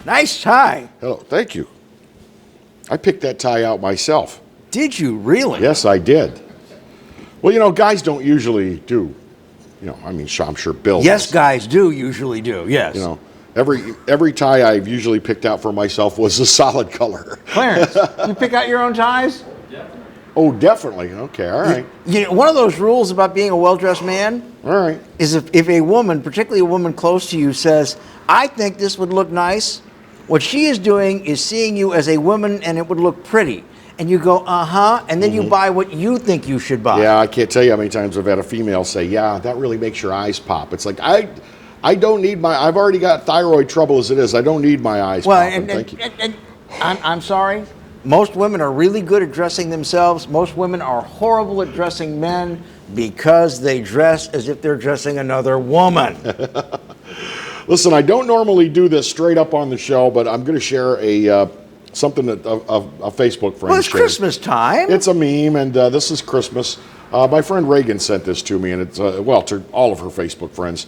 Nice tie. Hello, thank you. I picked that tie out myself. Did you really? Yes, I did. Well, guys don't usually do, I'm sure Bill Yes, does. guys do usually do, yes. Every tie I've usually picked out for myself was a solid color. Clarence, you pick out your own ties? Oh, definitely. Okay, all right. One of those rules about being a well-dressed man All right. is if a woman, particularly a woman close to you, says, I think this would look nice, what she is doing is seeing you as a woman and it would look pretty. And you go, and then you buy what you think you should buy. Yeah, I can't tell you how many times I've had a female say, yeah, that really makes your eyes pop. It's like, I don't need I've already got thyroid trouble as it is. I don't need my eyes popping. Thank you. I'm sorry. Most women are really good at dressing themselves. Most women are horrible at dressing men because they dress as if they're dressing another woman. Listen, I don't normally do this straight up on the show, but I'm going to share something that a Facebook friend Well, it's shared. Christmas time. It's a meme, and this is Christmas. My friend Reagan sent this to me, and it's, to all of her Facebook friends.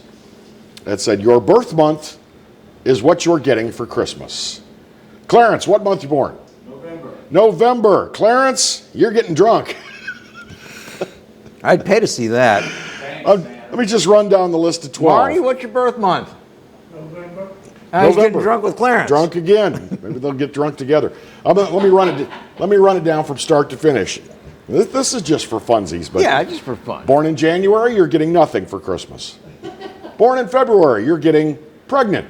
It said, your birth month is what you're getting for Christmas. Clarence, what month you born? November. Clarence, you're getting drunk. I'd pay to see that. Let me just run down the list of 12. Marty, what's your birth month? November. He's getting drunk with Clarence. Drunk again. Maybe they'll get drunk together. Let me run it down from start to finish. This is just for funsies, but Yeah, just for fun. born in January, you're getting nothing for Christmas. Born in February, you're getting pregnant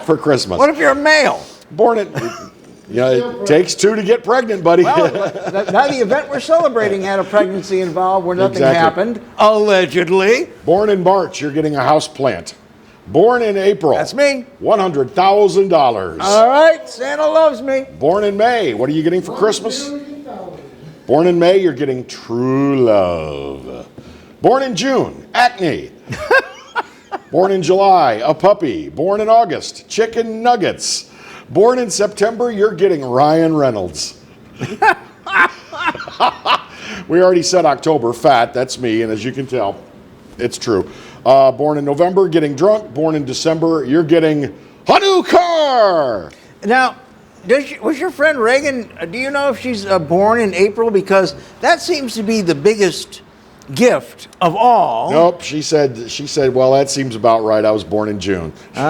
for Christmas. What if you're a male? Born in it takes two to get pregnant, buddy. Well, now the event we're celebrating had a pregnancy involved where nothing Exactly. happened, allegedly. Born in March, you're getting a house plant. Born in April, That's me. $100,000. All right, Santa loves me. Born in May, what are you getting for Christmas? Born in May, you're getting true love. Born in June, acne. Born in July, a puppy. Born in August, chicken nuggets. Born in September, you're getting Ryan Reynolds. We already said October, fat, that's me, and as you can tell, it's true. Born in November, getting drunk. Born in December, you're getting a new car. Now, was your friend Reagan, do you know if she's born in April? Because that seems to be the biggest gift of all. Nope, she said, well, that seems about right. I was born in June. So,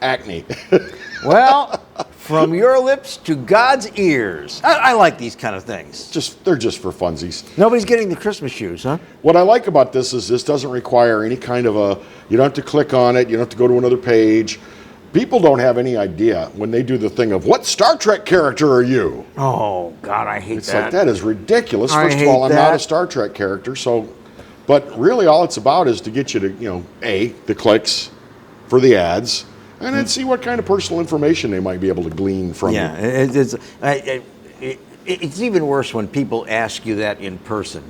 acne. Well, from your lips to God's ears. I like these kind of things. They're just for funsies. Nobody's getting the Christmas shoes, huh? What I like about this is this doesn't require any kind of you don't have to click on it, you don't have to go to another page. People don't have any idea when they do the thing of, what Star Trek character are you? Oh, God, I hate It's that. like, that is ridiculous. I First of hate all, I'm not that. a Star Trek character, but really all it's about is to get you to, the clicks for the ads, and then see what kind of personal information they might be able to glean from Yeah, you. it's even worse when people ask you that in person.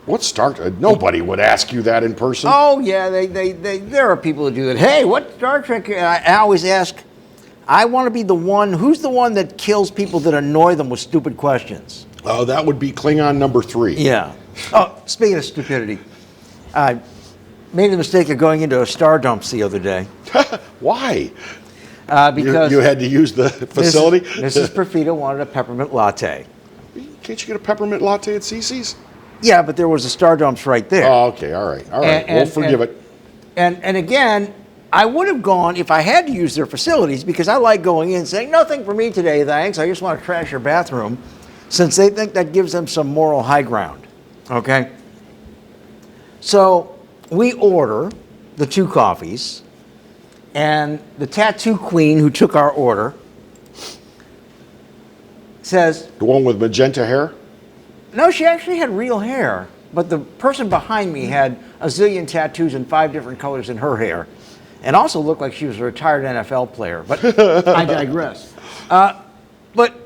What Star Trek? Nobody would ask you that in person. Oh, yeah, there are people who do that. Hey, what Star Trek? I always ask, I want to be the one, who's the one that kills people that annoy them with stupid questions? Oh, that would be Klingon number 3. Yeah. Oh, speaking of stupidity, I made the mistake of going into a Star Dumps the other day. Why? Because you had to use the facility? Mrs. Perfita wanted a peppermint latte. Can't you get a peppermint latte at CC's? Yeah, but there was a Star Dumps right there. Oh, okay, all right. We'll forgive it. And again, I would have gone if I had to use their facilities because I like going in and saying, nothing for me today, thanks. I just want to trash your bathroom, since they think that gives them some moral high ground. Okay? So we order the 2 coffees, and the tattoo queen who took our order says, The one with magenta hair? no, she actually had real hair, but the person behind me had a zillion tattoos in 5 different colors in her hair, and also looked like she was a retired NFL player, but I digress. But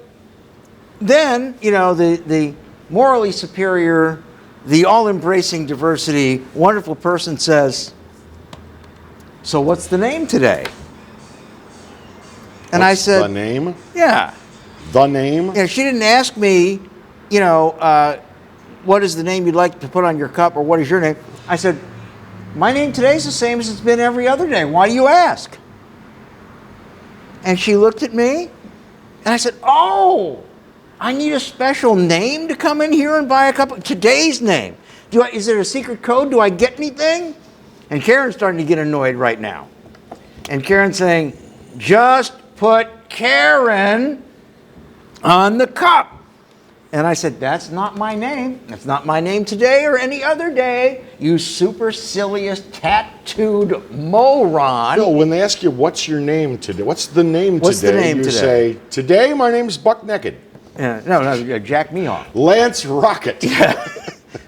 then, the morally superior, the all-embracing diversity, wonderful person says, so what's the name today? And I said, The name? yeah. The name? She didn't ask me, what is the name you'd like to put on your cup, or what is your name? I said, my name today is the same as it's been every other day. Why do you ask? And she looked at me, and I said, oh, I need a special name to come in here and buy a cup of today's name. Is there a secret code? Do I get anything? And Karen's starting to get annoyed right now. And Karen's saying, just put Karen on the cup. And I said, that's not my name. That's not my name today or any other day, you supercilious tattooed moron. Bill, when they ask you what's your name today, what's the name What's today, the name you today? say, today my name's Buck Naked. No, jack me off. Lance Rocket.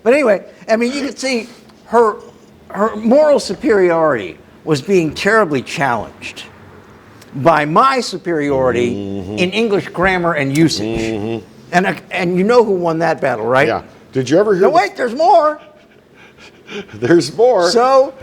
But anyway, I mean, you could see her moral superiority was being terribly challenged by my superiority in English grammar and usage. And you know who won that battle, right? Yeah. Did you ever hear? No, wait, there's more. There's more. So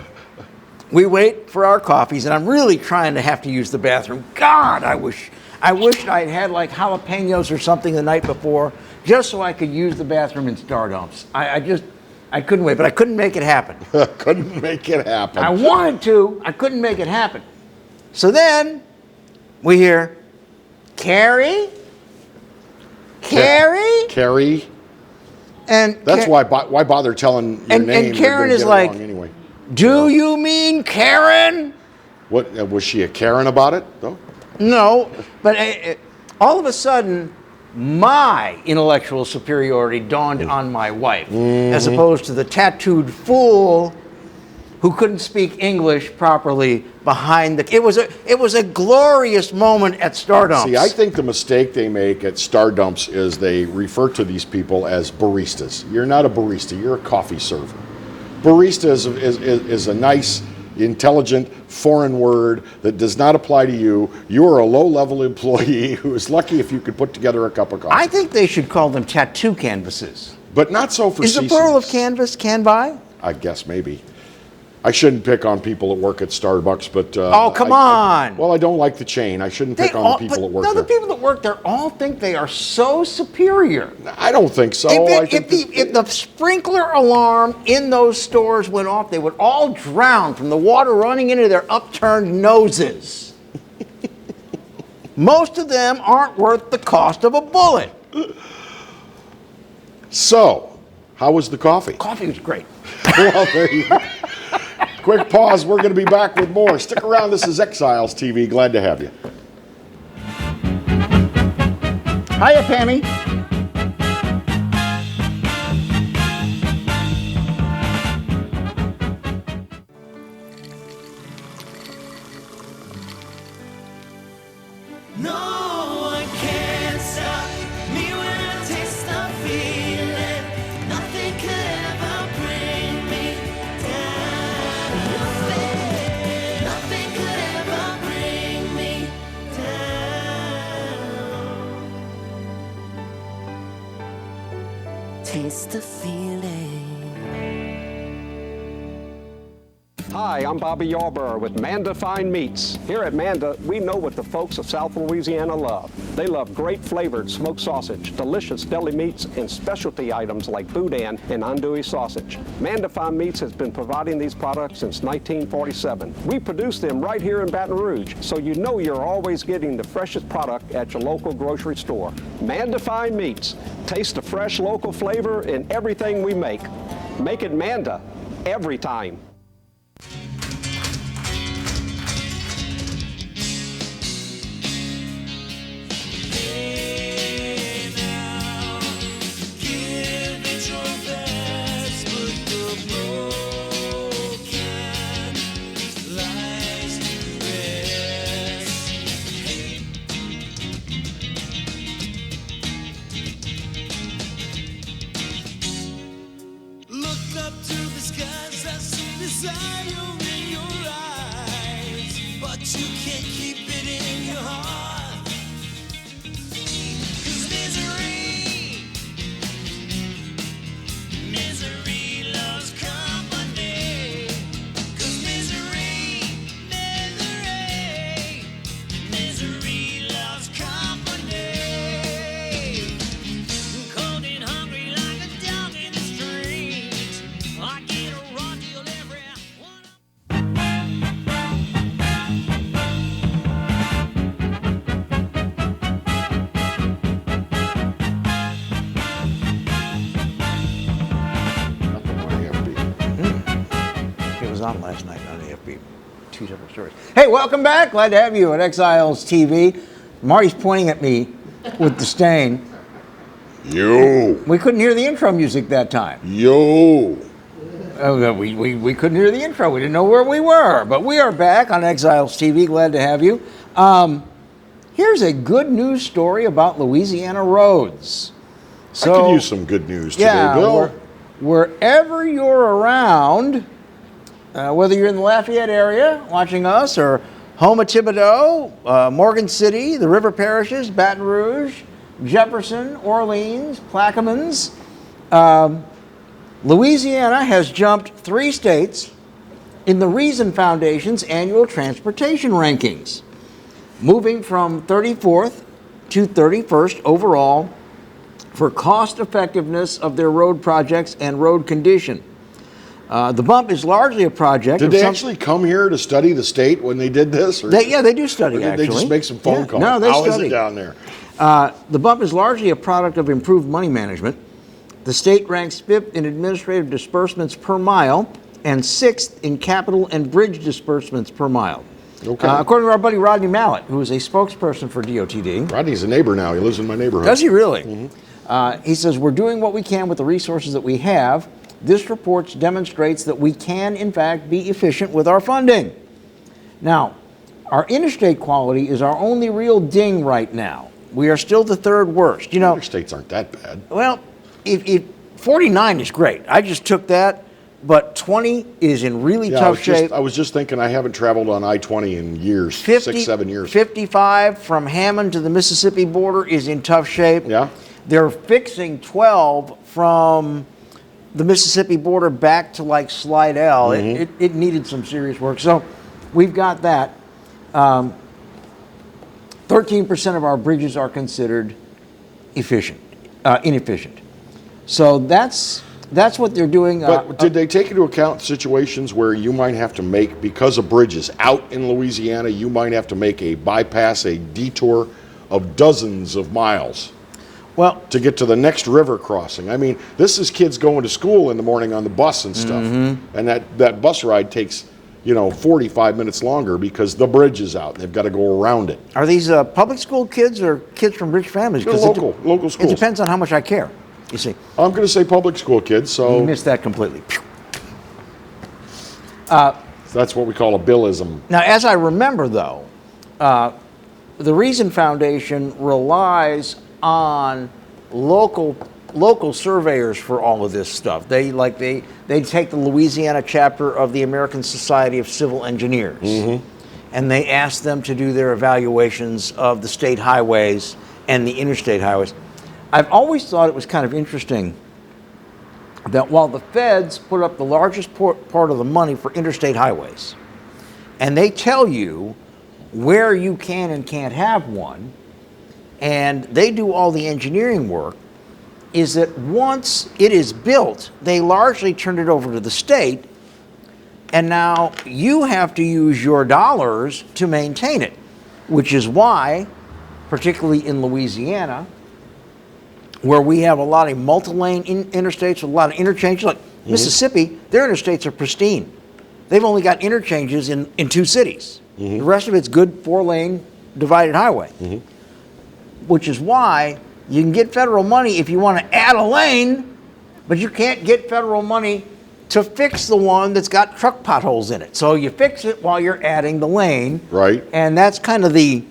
we wait for our coffees, and I'm really trying to have to use the bathroom. God, I wish I'd had like jalapenos or something the night before, just so I could use the bathroom in Stardumps. I couldn't wait, but I couldn't make it happen. Couldn't make it happen. I wanted to, I couldn't make it happen. So then we hear, Carrie? Carrie? Carrie. And That's why bother telling your and name? Karen You're is gonna get it like, wrong anyway. do you mean Karen? What was she a Karen about it though? No, but all of a sudden, my intellectual superiority dawned on my wife, as opposed to the tattooed fool who couldn't speak English properly behind the. It was a glorious moment at Stardumps. See, I think the mistake they make at Stardumps is they refer to these people as baristas. You're not a barista, you're a coffee server. Barista is a nice, intelligent foreign word that does not apply to you. You are a low-level employee who is lucky if you could put together a cup of coffee. I think they should call them tattoo canvases. But not so for Is the CCs. plural of canvas can-buy? I guess maybe. I shouldn't pick on people that work at Starbucks, but Oh, come on. Well, I don't like the chain. I shouldn't pick on the people that work no, there. the people that work there all think they are so superior. I don't think so. If the sprinkler alarm in those stores went off, they would all drown from the water running into their upturned noses. Most of them aren't worth the cost of a bullet. So, how was the coffee? Coffee was great. Well, there you go. Quick pause. We're going to be back with more. Stick around. This is Exiles TV. Glad to have you. Hiya, Pammy. No one can stop me when I taste the feeling. Nothing could ever bring me down. Nothing could ever bring me down. Taste the feeling. Hi, I'm Bobby Yarborough with Manda Fine Meats. Here at Manda, we know what the folks of South Louisiana love. They love great flavored smoked sausage, delicious deli meats, and specialty items like boudin and andouille sausage. Manda Fine Meats has been providing these products since 1947. We produce them right here in Baton Rouge, so you know you're always getting the freshest product at your local grocery store. Manda Fine Meats. Taste the fresh local flavor in everything we make. Make it Manda every time. Look up to the skies, I see desire in your eyes, but you can't keep it in your heart. 'Cause misery loves company. 'Cause misery loves company. Cold and hungry like a dog in the street. I get a raw deal every one. was on last night on AFB. Two separate stories. Hey, welcome back. Glad to have you at Exiles TV. Marty's pointing at me with disdain. Yo. We couldn't hear the intro music that time. Yo. We couldn't hear the intro. We didn't know where we were. But we are back on Exiles TV. Glad to have you. Here's a good news story about Louisiana roads. I could use some good news today, Bill. Wherever you're around, whether you're in the Lafayette area watching us or home of Thibodaux, Morgan City, the River Parishes, Baton Rouge, Jefferson, Orleans, Plaquemines, Louisiana has jumped 3 states in the Reason Foundation's annual transportation rankings, moving from 34th to 31st overall for cost effectiveness of their road projects and road condition. The bump is largely a project. Did they actually come here to study the state when they did this? Or they do study, or did actually. they just make some phone calls? No, they How study. is it down there? The bump is largely a product of improved money management. The state ranks 5th in administrative disbursements per mile and 6th in capital and bridge disbursements per mile. Okay. According to our buddy Rodney Mallett, who is a spokesperson for DOTD. Rodney's a neighbor now. He lives in my neighborhood. Does he really? He says, we're doing what we can with the resources that we have. This report demonstrates that we can, in fact, be efficient with our funding. Now, our interstate quality is our only real ding right now. We are still the 3rd worst. You know, Interstates aren't that bad. well, if 49 is great. I just took that, but 20 is in really tough shape. I was just thinking I haven't traveled on I-20 in years, 6, 7 years. 55 from Hammond to the Mississippi border is in tough shape. Yeah. They're fixing 12 from the Mississippi border back to like Slidell. It needed some serious work. So we've got that. 13% of our bridges are considered inefficient. So that's what they're doing. But did they take into account situations where you might have to make, because of bridges out in Louisiana, you might have to make a bypass, a detour of dozens of miles well, to get to the next river crossing? I mean, this is kids going to school in the morning on the bus and stuff. And that bus ride takes, 45 minutes longer because the bridge is out. They've got to go around it. are these public school kids or kids from rich families? They're 'Cause local it schools. depends on how much I care. You see, I'm going to say public school kids, you so missed that completely. that's what we call a billism. Now, as I remember, though, the Reason Foundation relies on local surveyors for all of this stuff. They take the Louisiana chapter of the American Society of Civil Engineers, and they ask them to do their evaluations of the state highways and the interstate highways. I've always thought it was kind of interesting that while the feds put up the largest part of the money for interstate highways, and they tell you where you can and can't have one, and they do all the engineering work, is that once it is built, they largely turn it over to the state, and now you have to use your dollars to maintain it, which is why, particularly in Louisiana, where we have a lot of multi-lane interstates with a lot of interchanges, like Mississippi, their interstates are pristine. They've only got interchanges in 2 cities. The rest of it's good 4-lane divided highway, which is why you can get federal money if you want to add a lane, but you can't get federal money to fix the one that's got truck potholes in it. So you fix it while you're adding the lane. Right. And that's kind of the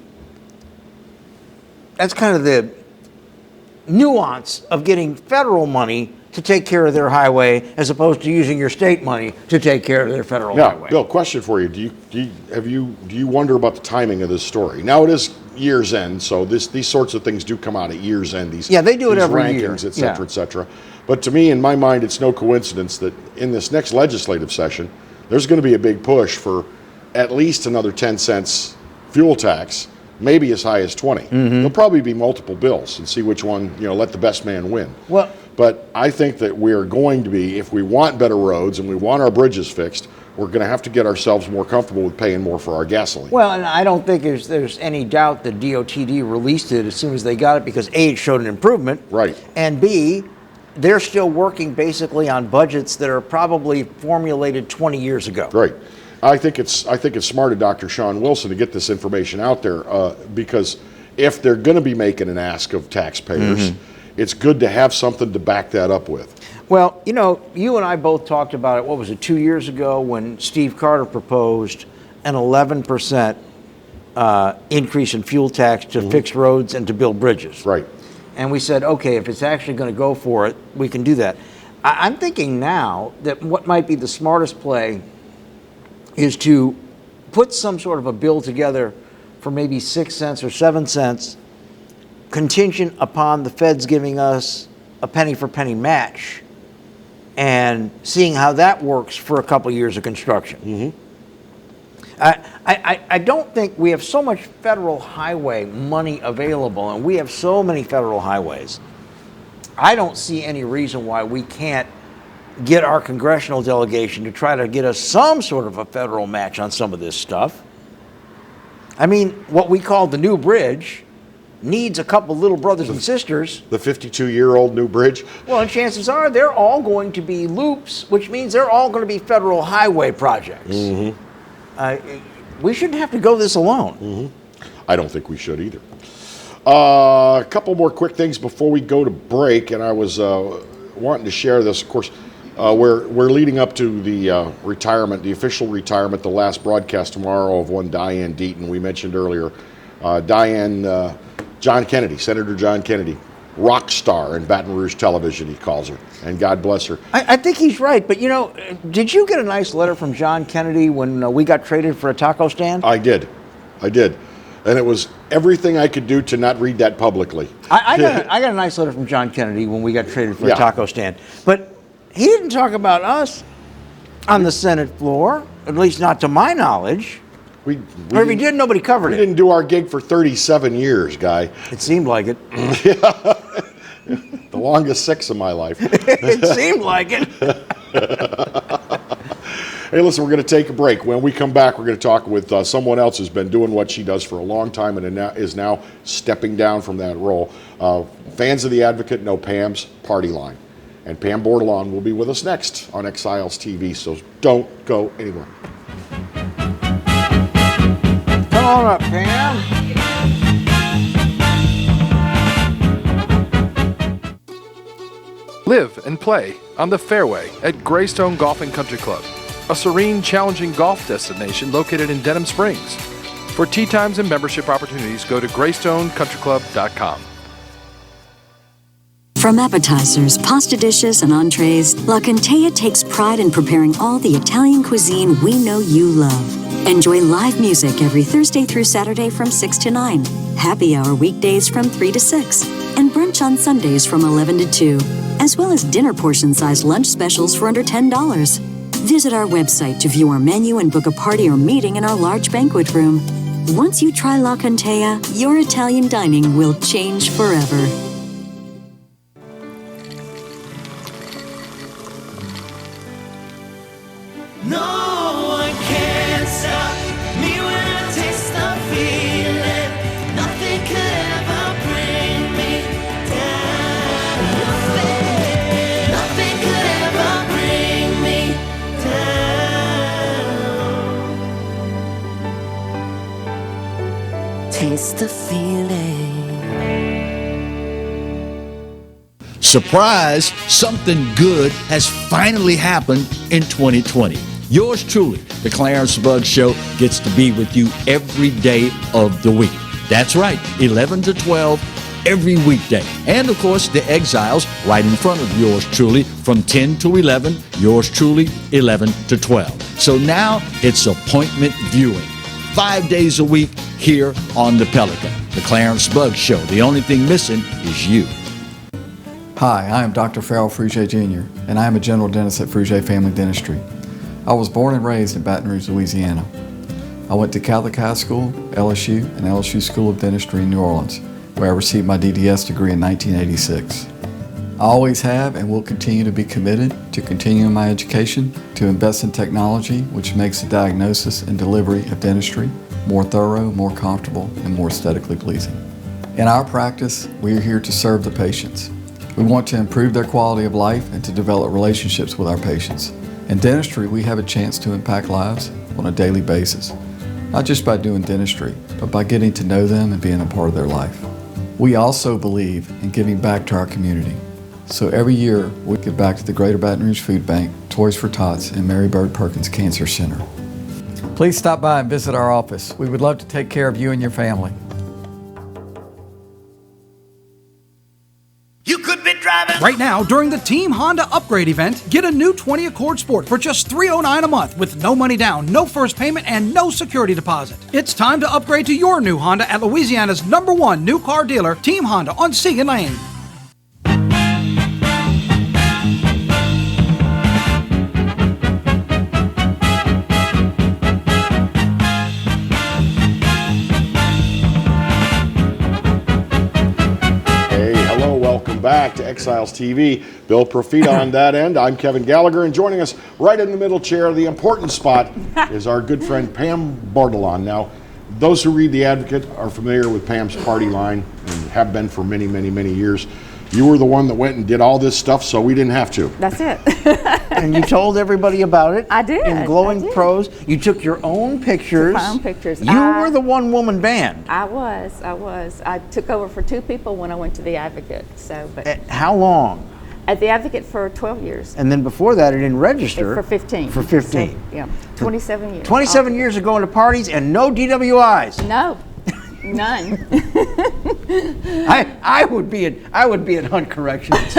nuance of getting federal money to take care of their highway as opposed to using your state money to take care of their federal Now, highway. Bill, question for you. Do you wonder about the timing of this story? Now it is year's end, so these sorts of things do come out at year's end. They do it these every rankings, year. et cetera, et cetera. But to me, in my mind, it's no coincidence that in this next legislative session, there's going to be a big push for at least another 10 cents fuel tax, maybe as high as 20. There'll probably be multiple bills and see which one, let the best man win. Well, but I think that we're going to be, if we want better roads and we want our bridges fixed, we're going to have to get ourselves more comfortable with paying more for our gasoline. well, and I don't think there's any doubt that DOTD released it as soon as they got it because A, it showed an improvement. Right. And B, they're still working basically on budgets that are probably formulated 20 years ago. Right. I think it's smart of Dr. Sean Wilson to get this information out there because if they're going to be making an ask of taxpayers, it's good to have something to back that up with. Well, you know, you and I both talked about it, what was it, 2 years ago when Steve Carter proposed an 11% increase in fuel tax to fix roads and to build bridges. Right. And we said, okay, if it's actually going to go for it, we can do that. I'm thinking now that what might be the smartest play is to put some sort of a bill together for maybe 6 cents or 7 cents, contingent upon the feds giving us a penny for penny match and seeing how that works for a couple years of construction. I don't think we have so much federal highway money available, and we have so many federal highways. I don't see any reason why we can't get our congressional delegation to try to get us some sort of a federal match on some of this stuff. I mean, what we call the new bridge needs a couple little brothers and sisters. The 52-year-old new bridge. Well, and chances are they're all going to be loops, which means they're all going to be federal highway projects. We shouldn't have to go this alone. I don't think we should either. A couple more quick things before we go to break, and I was wanting to share this. Of course, we're leading up to the retirement, the official retirement, the last broadcast tomorrow of one Diane Deaton. We mentioned earlier, Diane, John Kennedy, Senator John Kennedy, rock star in Baton Rouge television, he calls her, and God bless her. I think he's right, but you know, did you get a nice letter from John Kennedy when we got traded for a taco stand? I did. And it was everything I could do to not read that publicly. I got a nice letter from John Kennedy when we got traded for a taco stand. But he didn't talk about us on the Senate floor, at least not to my knowledge. We Or if he did, nobody covered We it. didn't do our gig for 37 years, guy. It seemed like it. The longest 6 of my life. It seemed like it. Hey, listen, we're going to take a break. When we come back, we're going to talk with someone else who's been doing what she does for a long time and is now stepping down from that role. Fans of The Advocate know Pam's party line. And Pam Bordelon will be with us next on Exiles TV, so don't go anywhere. Come on up, Pam. Live and play on the fairway at Greystone Golf and Country Club, a serene, challenging golf destination located in Denham Springs. For tee times and membership opportunities, go to greystonecountryclub.com. From appetizers, pasta dishes, and entrees, La Contea takes pride in preparing all the Italian cuisine we know you love. Enjoy live music every Thursday through Saturday from 6 to 9, happy hour weekdays from 3 to 6, and brunch on Sundays from 11 to 2, as well as dinner portion-sized lunch specials for under $10. Visit our website to view our menu and book a party or meeting in our large banquet room. Once you try La Contea, your Italian dining will change forever. No one can stop me when I taste the feeling. Nothing could ever bring me down. Nothing could ever bring me down. Taste the feeling. Surprise! Something good has finally happened in 2020. Yours truly, the Clarence Bugg Show, gets to be with you every day of the week. That's right, 11 to 12 every weekday. And of course, the Exiles right in front of yours truly from 10 to 11, yours truly 11 to 12. So now it's appointment viewing. 5 days a week here on the Pelican. The Clarence Bugg Show. The only thing missing is you. Hi, I am Dr. Farrell Frugier Jr., and I am a general dentist at Frugier Family Dentistry. I was born and raised in Baton Rouge, Louisiana. I went to Catholic High School, LSU, and LSU School of Dentistry in New Orleans, where I received my DDS degree in 1986. I always have and will continue to be committed to continuing my education, to invest in technology which makes the diagnosis and delivery of dentistry more thorough, more comfortable, and more aesthetically pleasing. In our practice, we are here to serve the patients. We want to improve their quality of life and to develop relationships with our patients. In dentistry, we have a chance to impact lives on a daily basis, not just by doing dentistry, but by getting to know them and being a part of their life. We also believe in giving back to our community. So every year, we give back to the Greater Baton Rouge Food Bank, Toys for Tots, and Mary Bird Perkins Cancer Center. Please stop by and visit our office. We would love to take care of you and your family. You could be driving. Right now, during the Team Honda Upgrade event, get a new 20 Accord Sport for just $309 a month with no money down, no first payment, and no security deposit. It's time to upgrade to your new Honda at Louisiana's #1 new car dealer, Team Honda on Segan Lane. Back to Exiles TV. Bill Profita on that end. I'm Kevin Gallagher, and joining us right in the middle chair, the important spot, is our good friend Pam Bordelon. Now, those who read The Advocate are familiar with Pam's party line and have been for many, many, many years. You were the one that went and did all this stuff, so we didn't have to. That's it. And you told everybody about it. I did. In glowing I did. prose. You took your own pictures. Took my own pictures. You were the one-woman band. I was. I took over for 2 people when I went to The Advocate. So, but How long? at The Advocate for 12 years. And then before that, it didn't register. For 15. For 15. So, yeah, 27 years. 27 years of going to parties and no DWIs. No, none. I would be at Hunt Corrections.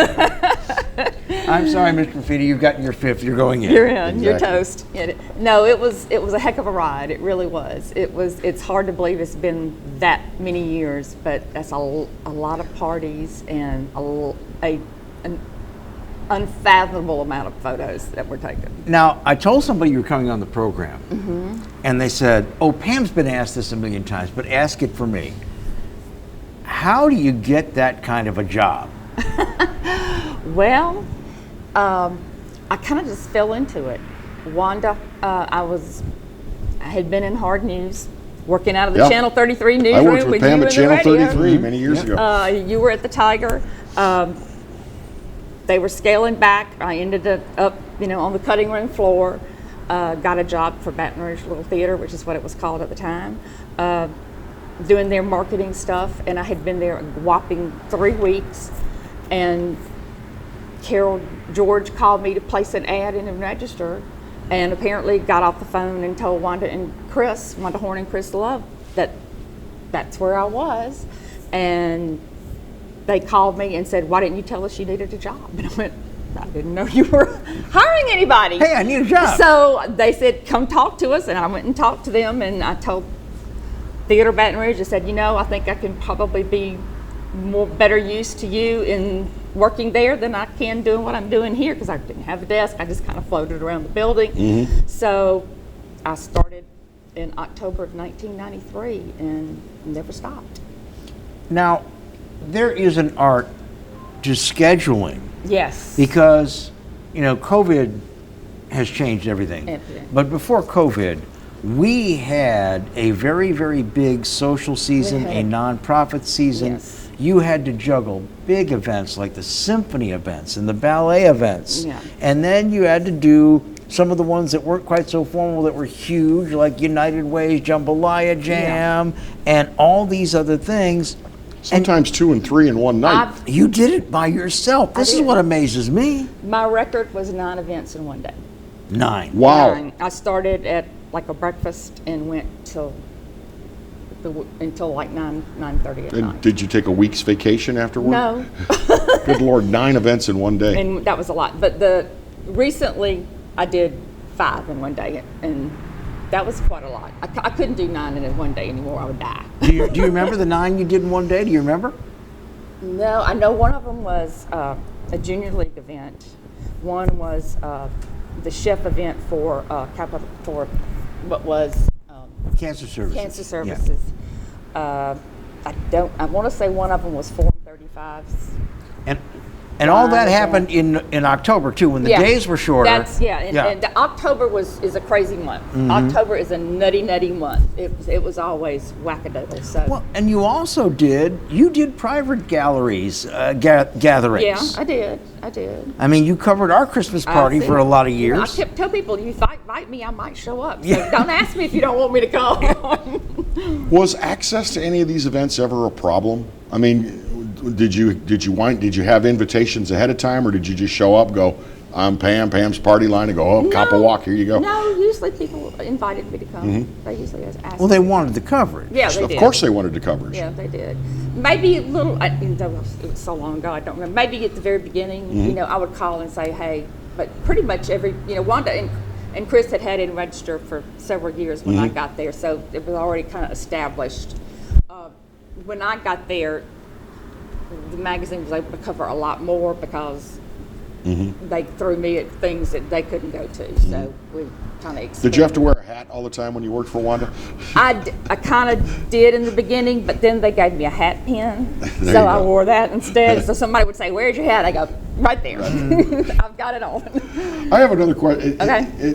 I'm sorry, Mr. Profita, you've gotten your 5th. You're going in. You're in. Exactly. You're toast. Yeah, no, it was a heck of a ride. It really was. It's hard to believe it's been that many years, but that's a lot of parties and an unfathomable amount of photos that were taken. Now, I told somebody you were coming on the program, and they said, "Oh, Pam's been asked this a million times, but ask it for me. How do you get that kind of a job?" Well, I kind of just fell into it. Wanda, I had been in hard news, working out of the Yeah. Channel 33 I newsroom worked with with Pam you at in the Channel radio. 33 many years ago. You were at the Tiger. They were scaling back. I ended up, on the cutting room floor. Got a job for Baton Rouge Little Theater, which is what it was called at the time, doing their marketing stuff. And I had been there a whopping 3 weeks. And Carol George called me to place an ad in the Register, and apparently got off the phone and told Wanda Horn and Chris Love that's where I was. And they called me and said, "Why didn't you tell us you needed a job?" And I went, "I didn't know you were hiring anybody." Hey, I need a job. So they said, "Come talk to us," and I went and talked to them, and I told Theater Baton Rouge, I said, I think I can probably be better use to you in working there than I can doing what I'm doing here, because I didn't have a desk. I just kind of floated around the building. So I started in October of 1993 and never stopped. Now, there is an art to scheduling. Yes. Because, COVID has changed everything. Everything. But before COVID, we had a very, very big social season, a nonprofit season. Yes. You had to juggle big events like the symphony events and the ballet events. Yeah. And then you had to do some of the ones that weren't quite so formal that were huge, like United Way's Jambalaya Jam and all these other things. Sometimes 2 and 3 in one night. You did it by yourself. This is did. what amazes me. My record was 9 events in one day. 9. Wow. 9. I started at like a breakfast and went until like 9:30 at And night. did you take a week's vacation afterward? No. Good Lord, 9 events in one day. And that was a lot. But recently I did 5 in one day, and that was quite a lot. I couldn't do 9 in one day anymore. I would die. Do you remember the 9 you did in one day? Do you remember? No, I know one of them was a junior league event. One was the chef event for what was Cancer services. Cancer services. I want to say one of them was 4 35s. And And all that happened in October too, when the days were shorter. And October is a crazy month. October is a nutty month. It was always wackadoodle. So. Well, and you also did private galleries, gatherings. Yeah, I did. I mean, you covered our Christmas party for a lot of years. I kept tell people, you invite me, I might show up. So don't ask me if you don't want me to come. Was access to any of these events ever a problem? I mean, did you have invitations ahead of time, or did you just show up, go, I'm Pam's party line, and go, cop a walk, here you go? No, usually people invited me to come. They usually asked. Well, they wanted the coverage. Yeah, they did. Of course they wanted the coverage. Yeah, they did. Maybe a little, it was so long ago, I don't remember. Maybe at the very beginning, I would call and say, hey, but pretty much Wanda and Chris had it registered for several years when I got there, so it was already kind of established. When I got there, the magazine was able to cover a lot more because they threw me at things that they couldn't go to. So we kind of expanded. Did you have to wear a hat all the time when you worked for Wanda? I kind of did in the beginning, but then they gave me a hat pin, so I wore that instead. So somebody would say, "Where's your hat?" I go, "Right there. I've got it on." I have another question. Okay.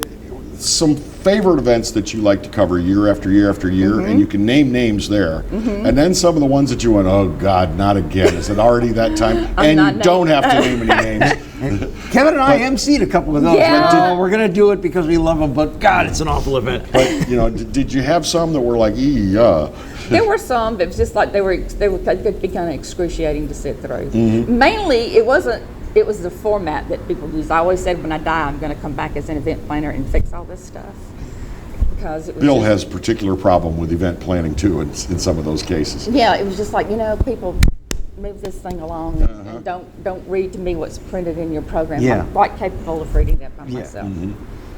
Some favorite events that you like to cover year after year after year, and you can name names there. And then some of the ones that you went, oh God, not again. Is it already that time? And you don't have to name any names. Kevin and I emceed a couple of those. Yeah. We're going to do it because we love them, but God, it's an awful event. But did you have some that were like, There were some, but it was just like they could be kind of excruciating to sit through. Mainly, it was the format that people use. I always said, when I die, I'm going to come back as an event planner and fix all this stuff. Because it was Bill has a particular problem with event planning too in some of those cases. Yeah, it was just like, people move this thing along and don't read to me what's printed in your program. Yeah. I'm quite capable of reading that by myself.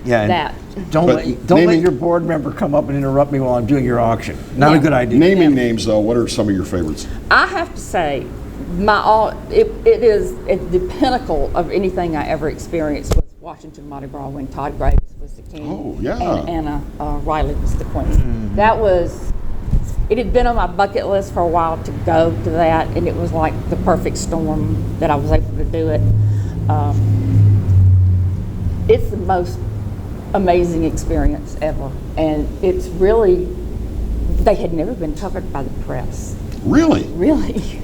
Yeah, That. don't let your board member come up and interrupt me while I'm doing your auction. Not a good idea. Naming names though, what are some of your favorites? I have to say, it is at the pinnacle of anything I ever experienced was Washington Mardi Gras when Todd Graves was the king. Oh, yeah. And Anna Riley was the queen. It had been on my bucket list for a while to go to that, and it was like the perfect storm that I was able to do it. It's the most amazing experience ever, and it's really, they had never been covered by the press. Really? Really.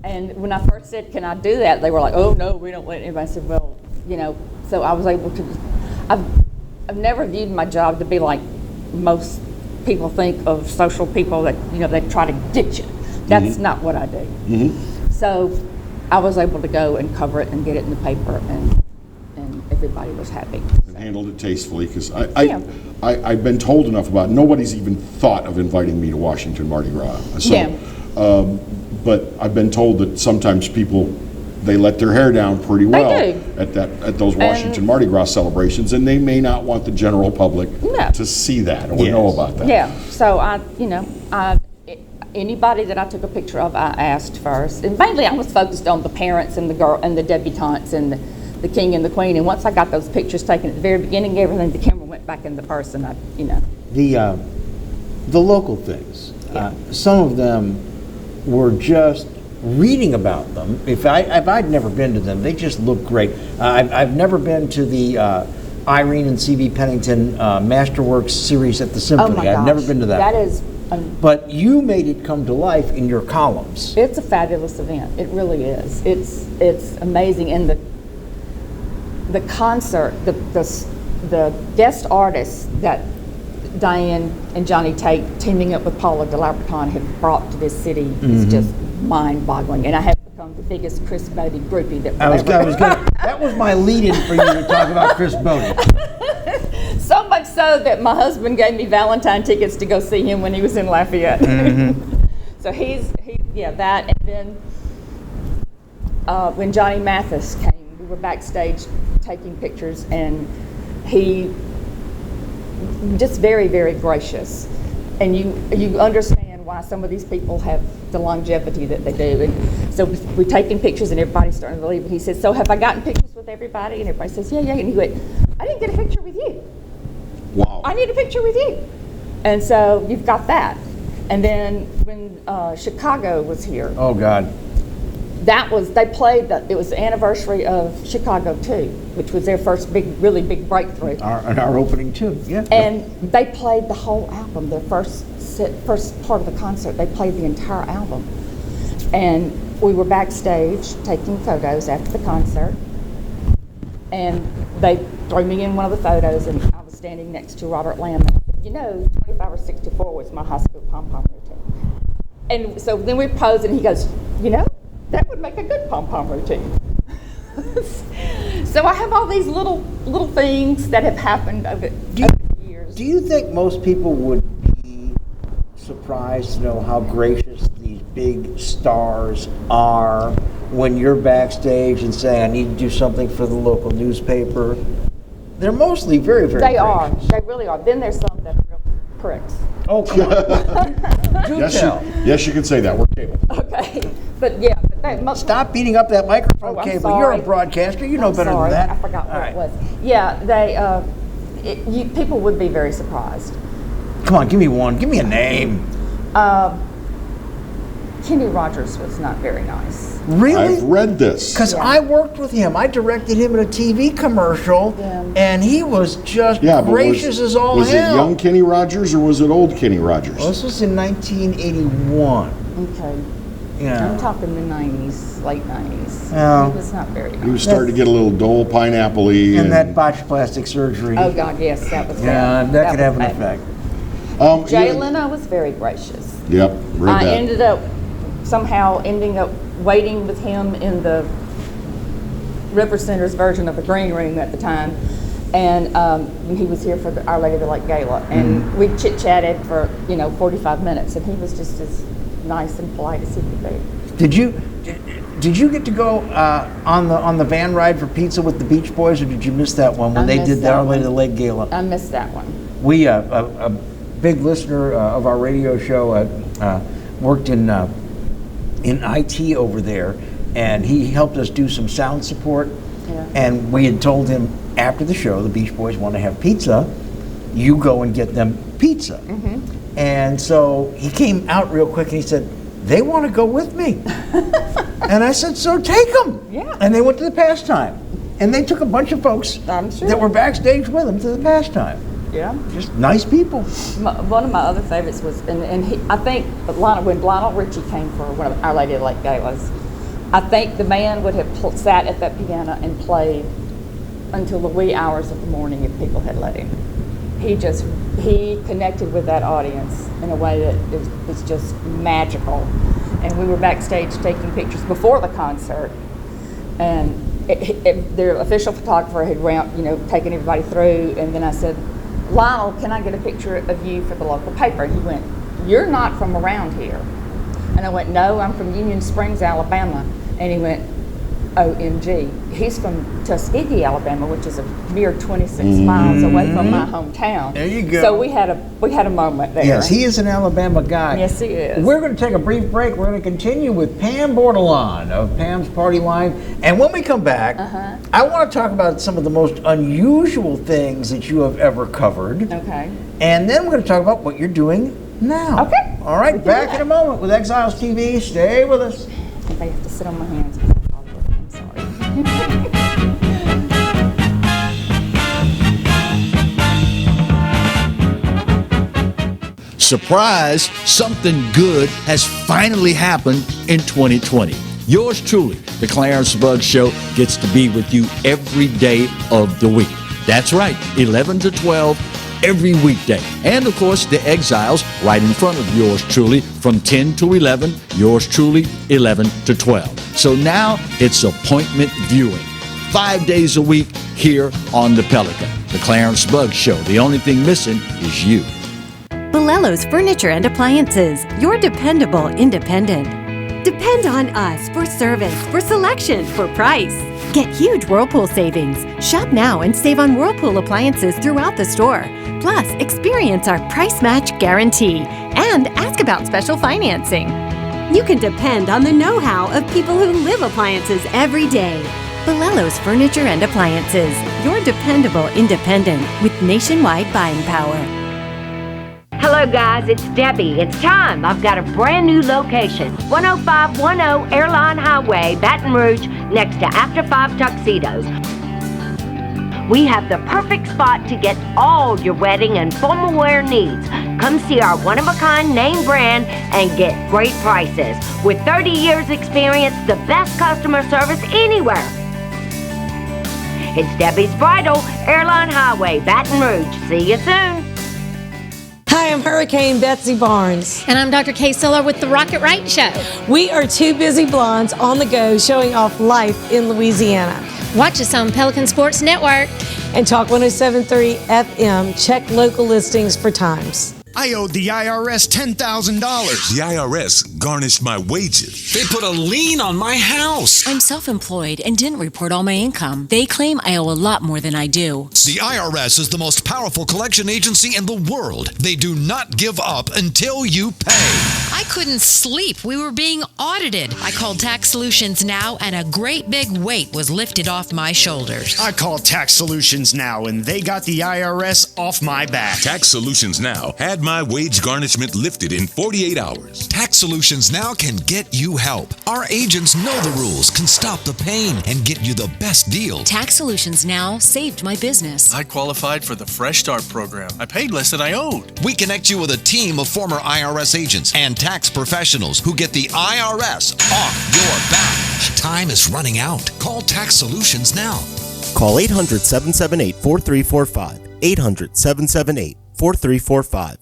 And when I first said, can I do that? They were like, oh no, we don't let anybody. I said, well, so I was able to, I've never viewed my job to be like most people think of social people that, they try to get you. That's not what I do. So I was able to go and cover it and get it in the paper, and everybody was happy. And handled it tastefully, because I've been told enough about it. Nobody's even thought of inviting me to Washington Mardi Gras. So, but I've been told that sometimes people, they let their hair down pretty well at those Washington Mardi Gras celebrations, and they may not want the general public to see that or know about that. Yeah, so anybody that I took a picture of, I asked first, and mainly I was focused on the parents and the girl and the debutantes and the king and the queen. And once I got those pictures taken at the very beginning, everything, the camera went back in the person. The local things. Some of them were just reading about them. If I'd never been to them, they just look great. I've never been to the Irene and C.B. Pennington Masterworks series at the Symphony. Oh my gosh. I've never been to that. That is. But you made it come to life in your columns. It's a fabulous event. It really is. It's amazing, and the concert, the guest artists that Diane and Johnny Tate teaming up with Paula DeLauberton have brought to this city is just mind-boggling, and I have become the biggest Chris Bodie groupie that that was my lead-in for you to talk about Chris Bodie. So much so that my husband gave me Valentine tickets to go see him when he was in Lafayette. So that, and then when Johnny Mathis came, we were backstage taking pictures, and he just very, very gracious, and you understand why some of these people have the longevity that they do. And so we're taking pictures, and everybody's starting to believe it. He said, so have I gotten pictures with everybody? And everybody says, yeah. And he went, I didn't get a picture with you. Wow. I need a picture with you. And so you've got that. And then when Chicago was here. Oh God. they played, it was the anniversary of Chicago 2, which was their first really big breakthrough. Our opening tune, yeah. And they played the whole album, their first part of the concert. They played the entire album. And we were backstage taking photos after the concert. And they threw me in one of the photos, and I was standing next to Robert Lamb. 25 or 64 was my high school pom-pom routine. And so then we posed, and he goes, that would make a good pom-pom routine. So I have all these little things that have happened over the years. Do you think most people would be surprised to know how gracious these big stars are when you're backstage and say, I need to do something for the local newspaper? They're mostly very, very They gracious. are. They really are. Then there's some that are real pricks. Oh, come on. Do tell. Yes, you can say that. We're cable. Okay. But yeah. Stop beating up that microphone cable. Sorry. You're a broadcaster. You know better sorry. than that. I forgot what it was. Yeah, people would be very surprised. Come on, give me one. Give me a name. Kenny Rogers was not very nice. Really? I've read this. Because I worked with him. I directed him in a TV commercial, and he was just gracious as all hell. Was it young Kenny Rogers or was it old Kenny Rogers? Well, this was in 1981. Okay. Yeah. I'm talking the 90s, late 90s. Yeah. He was not very nice. He was starting to get a little dull, pineapple-y. And that botched plastic surgery. Oh, God, yes, that was bad. Yeah, that could have an bad. effect. Jay Leno was very gracious. Yep, read that. I ended up waiting with him in the River Center's version of the green room at the time, and when he was here for the Our Lady of the Lake Gala, and we chit-chatted for 45 minutes, and he was just as nice and polite as he could be. Did you get to go on the van ride for pizza with the Beach Boys, or did you miss that one when they did the Our Lady of the Lake Gala? I missed that one. We a big listener of our radio show worked in IT over there, and he helped us do some sound support. Yeah. And we had told him after the show, the Beach Boys want to have pizza. You go and get them pizza. Mm-hmm. And so he came out real quick and he said, they want to go with me. And I said, so take them. Yeah. And they went to the pastime. And they took a bunch of folks that were backstage with them to the pastime. Yeah. Just nice people. One of my other favorites was, I think when Lionel Richie came for one of Our Lady of the Lake Galas, I think the man would have sat at that piano and played until the wee hours of the morning if people had let him. He connected with that audience in a way that was just magical. And we were backstage taking pictures before the concert, and their official photographer had taken everybody through, and then I said, Lionel, can I get a picture of you for the local paper? He went, you're not from around here. And I went, no, I'm from Union Springs, Alabama. And he went, OMG. He's from Tuskegee, Alabama, which is a mere 26 miles away from my hometown. There you go. So we had a moment there. Yes, he is an Alabama guy. Yes, he is. We're going to take a brief break. We're going to continue with Pam Bordelon of Pam's Party Line. And when we come back, I want to talk about some of the most unusual things that you have ever covered. Okay. And then we're going to talk about what you're doing now. Okay. All right, back in a moment with Exiles TV. Stay with us. I think I have to sit on my hands. I'm sorry. Surprise, something good has finally happened in 2020. Yours truly, the Clarence Bugg Show, gets to be with you every day of the week. That's right, 11 to 12 every weekday. And of course, the Exiles right in front of yours truly from 10 to 11, yours truly 11 to 12. So now it's appointment viewing. 5 days a week here on the Pelican. The Clarence Bugg Show. The only thing missing is you. Bolello's Furniture and Appliances, your dependable independent. Depend on us for service, for selection, for price. Get huge Whirlpool savings. Shop now and save on Whirlpool appliances throughout the store. Plus, experience our price match guarantee and ask about special financing. You can depend on the know-how of people who live appliances every day. Bolello's Furniture and Appliances, your dependable independent with nationwide buying power. Hello guys, it's Debbie. It's time. I've got a brand new location. 10510 Airline Highway, Baton Rouge, next to After 5 Tuxedos. We have the perfect spot to get all your wedding and formal wear needs. Come see our one-of-a-kind name brand and get great prices. With 30 years experience, the best customer service anywhere. It's Debbie's Bridal, Airline Highway, Baton Rouge. See you soon. Hi, I'm Hurricane Betsy Barnes. And I'm Dr. Kay Siller with the Rocket Right Show. We are two busy blondes on the go showing off life in Louisiana. Watch us on Pelican Sports Network. And Talk 107.3 FM. Check local listings for times. I owed the IRS $10,000. The IRS garnished my wages. They put a lien on my house. I'm self-employed and didn't report all my income. They claim I owe a lot more than I do. The IRS is the most powerful collection agency in the world. They do not give up until you pay. I couldn't sleep. We were being audited. I called Tax Solutions Now, and a great big weight was lifted off my shoulders. I called Tax Solutions Now, and they got the IRS off my back. Tax Solutions Now had my wage garnishment lifted in 48 hours. Tax Solutions Now can get you help. Our agents know the rules, can stop the pain, and get you the best deal. Tax Solutions Now saved my business. I qualified for the Fresh Start program. I paid less than I owed. We connect you with a team of former IRS agents and tax professionals who get the IRS off your back. Time is running out. Call Tax Solutions now. Call 800-778-4345. 800-778-4345.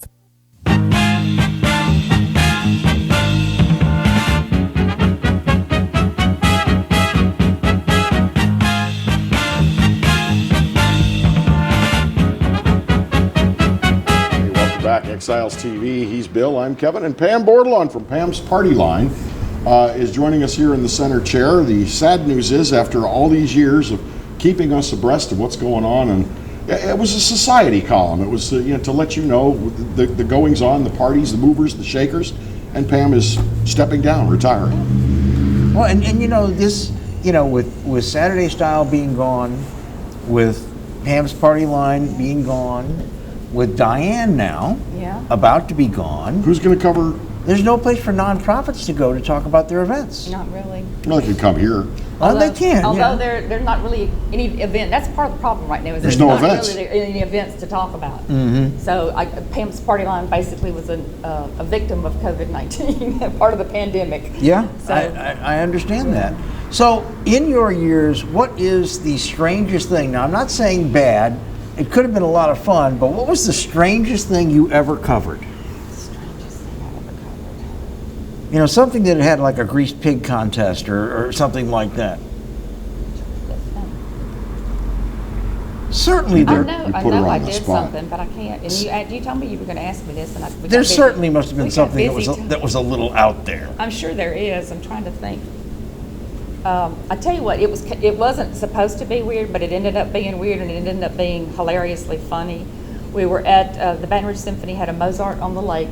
Back, Exiles TV. He's Bill, I'm Kevin, and Pam Bordelon from Pam's Party Line is joining us here in the center chair. The sad news is, after all these years of keeping us abreast of what's going on, and it was a society column. It was to let you know the goings on, the parties, the movers, the shakers, and Pam is stepping down, retiring. Well, and this, with Saturday Style being gone, with Pam's Party Line being gone, with Diane now about to be gone. Who's going to cover? There's no place for nonprofits to go to talk about their events. Not really. Well, they can come here. Although, they can. Although there's not really any event. That's part of the problem right now. Is there's no not events. Really any events to talk about. Mm-hmm. So Pam's Party Line basically was a victim of COVID-19, part of the pandemic. Yeah, so, I understand that. So in your years, what is the strangest thing? Now, I'm not saying bad. It could have been a lot of fun, but what was the strangest thing you ever covered? Strangest thing I ever covered. Something that had like a greased pig contest or something like that. Certainly there. I know I did something, but I can't. And you told me you were going to ask me this, and there certainly must have been something that was a little out there. I'm sure there is. I'm trying to think. I tell you what, it wasn't supposed to be weird, but it ended up being weird, and it ended up being hilariously funny. We were at the Baton Rouge Symphony had a Mozart on the Lake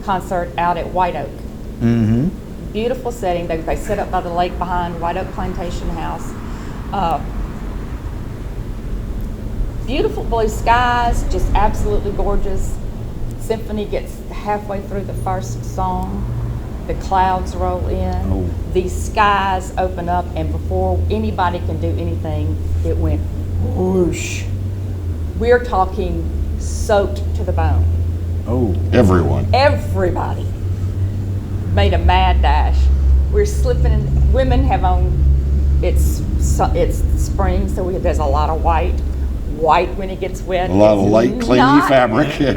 concert out at White Oak. Mm-hmm. Beautiful setting. They set up by the lake behind White Oak Plantation House. Beautiful blue skies, just absolutely gorgeous. Symphony gets halfway through the first song. The clouds roll in, these skies open up, and before anybody can do anything, it went whoosh. We're talking soaked to the bone. Oh, everyone. Everybody made a mad dash. We're slipping in, women have on, it's spring, so there's a lot of white when it gets wet. A lot of light, clingy fabric. It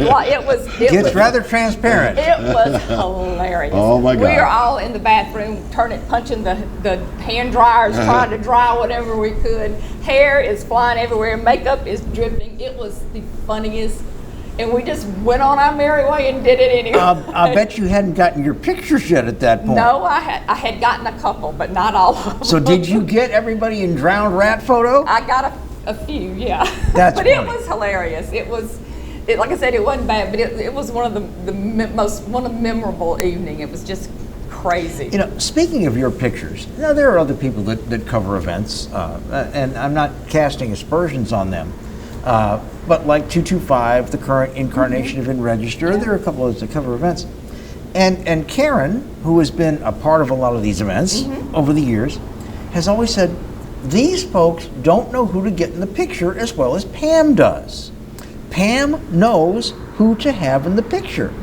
gets rather transparent. It was hilarious. Oh my God. We were all in the bathroom punching the hand dryers, trying to dry whatever we could. Hair is flying everywhere. Makeup is dripping. It was the funniest. And we just went on our merry way and did it anyway. I bet you hadn't gotten your pictures yet at that point. No, I had gotten a couple, but not all of them. So did you get everybody in drowned rat photo? I got a few, yeah. That's but funny. It was hilarious. Like I said, it wasn't bad, but it was one of the memorable evening. It was just crazy. Speaking of your pictures, there are other people that cover events, and I'm not casting aspersions on them. but like 225, the current incarnation of InRegister, there are a couple of cover events. And Karen, who has been a part of a lot of these events over the years, has always said, these folks don't know who to get in the picture as well as Pam does. Pam knows who to have in the picture.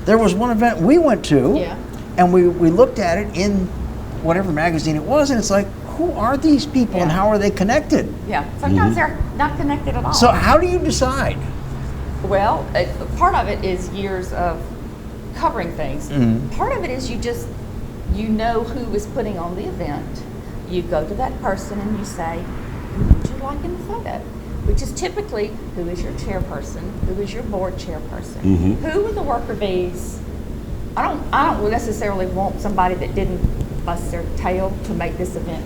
There was one event we went to, and we looked at it in whatever magazine it was, and it's like, who are these people and how are they connected? Yeah, sometimes they're not connected at all. So how do you decide? Well, part of it is years of covering things. Part of it is you know who is putting on the event. You go to that person and you say, who would you like in the photo? Which is typically, who is your chairperson? Who is your board chairperson? Who are the worker bees? I don't necessarily want somebody that didn't bust their tail to make this event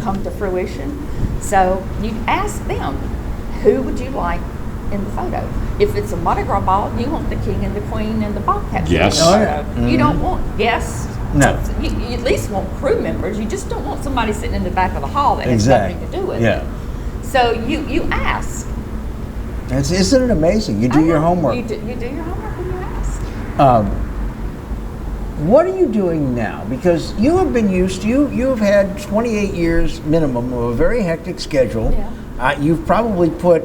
come to fruition. So you ask them, who would you like in the photo? If it's a Mardi Gras ball, you want the king and the queen and the bobcat. Yes. You don't want guests. No. You at least want crew members. You just don't want somebody sitting in the back of the hall that has nothing to do with it. So you ask. Isn't it amazing? You do your homework. You do your homework when you ask. What are you doing now? Because you have been used to, you have had 28 years minimum of a very hectic schedule. You've probably put,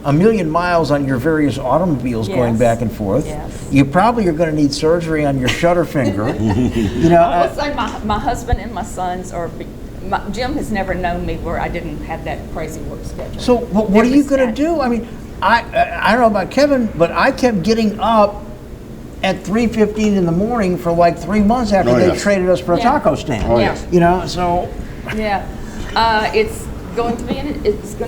a million miles on your various automobiles going back and forth. You probably are going to need surgery on your shutter finger. I would say my husband and my sons are. Jim has never known me where I didn't have that crazy work schedule. So what are you going to do? I mean, I don't know about Kevin, but I kept getting up at 3:15 in the morning for like 3 months after they traded us for a taco stand. So. It's going to